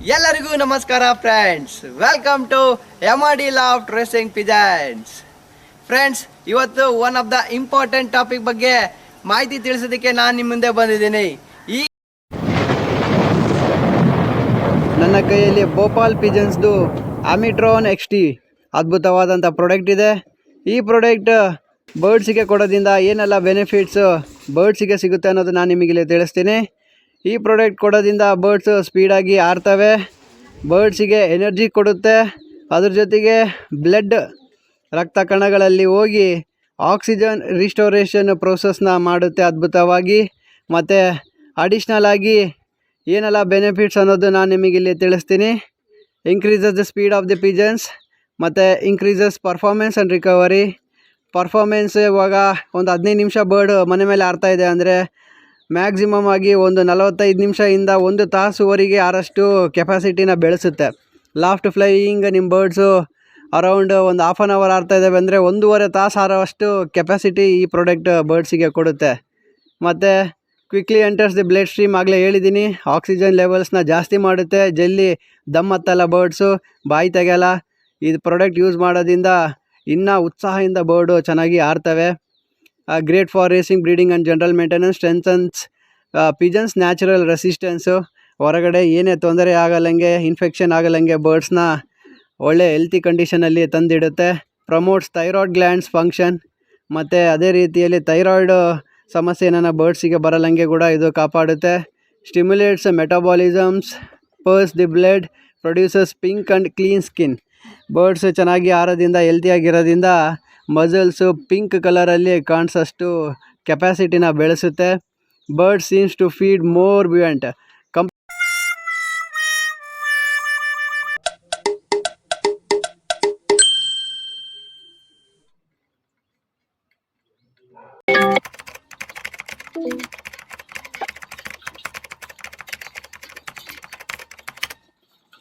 ಎಲ್ಲರಿಗೂ ನಮಸ್ಕಾರ friends, welcome to MRD loft racing pigeons. Friends, ಇವತ್ತು one of the important topic ಬಗ್ಗೆ ಮಾಹಿತಿ ತಿಳಿಸೋದಕ್ಕೆ ನಾನು ನಿಮ್ಮ ಮುಂದೆ ಬಂದಿದ್ದೀನಿ. ನನ್ನ ಕೈಯಲ್ಲಿ ಭೋಪಾಲ್ ಪಿಜನ್ಸ್ದು ಆಮಿಟ್ರಾನ್ XT ಅದ್ಭುತವಾದಂಥ ಪ್ರಾಡಕ್ಟ್ ಇದೆ. ಈ ಪ್ರಾಡಕ್ಟ್ ಬರ್ಡ್ಸಿಗೆ ಕೊಡೋದ್ರಿಂದ ಏನೆಲ್ಲ ಬೆನಿಫಿಟ್ಸು ಬರ್ಡ್ಸಿಗೆ ಸಿಗುತ್ತೆ ಅನ್ನೋದು ನಾನು ನಿಮಗಿಲ್ಲಿ ತಿಳಿಸ್ತೀನಿ. ಈ ಪ್ರಾಡಕ್ಟ್ ಕೊಡೋದ್ರಿಂದ ಬರ್ಡ್ಸು ಸ್ಪೀಡಾಗಿ ಆರ್ತವೆ, ಬರ್ಡ್ಸಿಗೆ ಎನರ್ಜಿ ಕೊಡುತ್ತೆ, ಅದ್ರ ಜೊತೆಗೆ ಬ್ಲಡ್ ರಕ್ತ ಕಣಗಳಲ್ಲಿ ಹೋಗಿ ಆಕ್ಸಿಜನ್ ರಿಸ್ಟೋರೇಷನ್ ಪ್ರೋಸೆಸ್ನ ಮಾಡುತ್ತೆ ಅದ್ಭುತವಾಗಿ. ಮತ್ತು ಅಡಿಷ್ನಲ್ ಆಗಿ ಏನೆಲ್ಲ ಬೆನಿಫಿಟ್ಸ್ ಅನ್ನೋದು ನಾನು ನಿಮಗಿಲ್ಲಿ ತಿಳಿಸ್ತೀನಿ. Increases the speed of the pigeons ಮತ್ತು increases performance and recovery. Performance ಇವಾಗ ಒಂದು 15 ನಿಮಿಷ ಬರ್ಡ್ ಮನೆ ಮೇಲೆ ಆರ್ತಾ ಇದೆ ಅಂದರೆ ಮ್ಯಾಕ್ಸಿಮಮ್ ಆಗಿ ಒಂದು 45 ನಿಮಿಷದಿಂದ 1 ತಾಸುವರೆಗೆ ಆರಷ್ಟು ಕೆಪಾಸಿಟಿನ ಬೆಳೆಸುತ್ತೆ. ಲಾಫ್ಟ್ ಫ್ಲೈಯಿಂಗ್ ನಿಮ್ಮ ಬರ್ಡ್ಸು ಅರೌಂಡ್ ಒಂದು ಹಾಫ್ ಆನ್ ಅವರ್ ಆರ್ತಾ ಇದ್ದಾವೆ ಅಂದರೆ 1.5 ತಾಸು ಆರೋವಷ್ಟು ಕೆಪಾಸಿಟಿ ಈ ಪ್ರಾಡಕ್ಟ್ ಬರ್ಡ್ಸಿಗೆ ಕೊಡುತ್ತೆ. ಮತ್ತು quickly enters the blood stream, ಆಗಲೇ ಹೇಳಿದ್ದೀನಿ, ಆಕ್ಸಿಜನ್ ಲೆವೆಲ್ಸ್ನ ಜಾಸ್ತಿ ಮಾಡುತ್ತೆ. ಜಲ್ದಿ ದಮ್ ಹತ್ತಲ್ಲ ಬರ್ಡ್ಸು, ಬಾಯಿ ತೆಗೆಯಲ್ಲ. ಇದು ಪ್ರಾಡಕ್ಟ್ ಯೂಸ್ ಮಾಡೋದ್ರಿಂದ ಇನ್ನೂ ಉತ್ಸಾಹದಿಂದ ಬರ್ಡು ಚೆನ್ನಾಗಿ ಆರ್ತವೆ. Great for racing, breeding and general maintenance, strengthens pigeons natural resistance. ಹೊರಗಡೆ ಏನೇ ತೊಂದರೆ ಆಗಲ್ಲಂಗೆ, ಇನ್ಫೆಕ್ಷನ್ ಆಗಲ್ಲಂಗೆ ಬರ್ಡ್ಸ್ನ ಒಳ್ಳೆ ಹೆಲ್ತಿ ಕಂಡೀಷನಲ್ಲಿ ತಂದಿಡುತ್ತೆ. ಪ್ರಮೋಟ್ಸ್ ಥೈರಾಯ್ಡ್ ಗ್ಲ್ಯಾಂಡ್ಸ್ ಫಂಕ್ಷನ್, ಮತ್ತು ಅದೇ ರೀತಿಯಲ್ಲಿ ಥೈರಾಯ್ಡ್ ಸಮಸ್ಯೆ ಏನಾರ ಬರ್ಡ್ಸಿಗೆ ಬರಲ್ಲಂಗೆ ಕೂಡ ಇದು ಕಾಪಾಡುತ್ತೆ. Stimulates metabolisms, purse the blood, produces pink and clean skin. Birds ಚೆನ್ನಾಗಿ ಆರೋದ್ರಿಂದ, ಹೆಲ್ತಿಯಾಗಿರೋದ್ರಿಂದ ಮಸಲ್ಸು ಪಿಂಕ್ ಕಲರಲ್ಲಿ ಕಾಣಿಸೋಷ್ಟು ಕೆಪಾಸಿಟಿನ ಬೆಳೆಸುತ್ತೆ. Bird seems to feed more ಬ್ಯೂಯಂಟ್.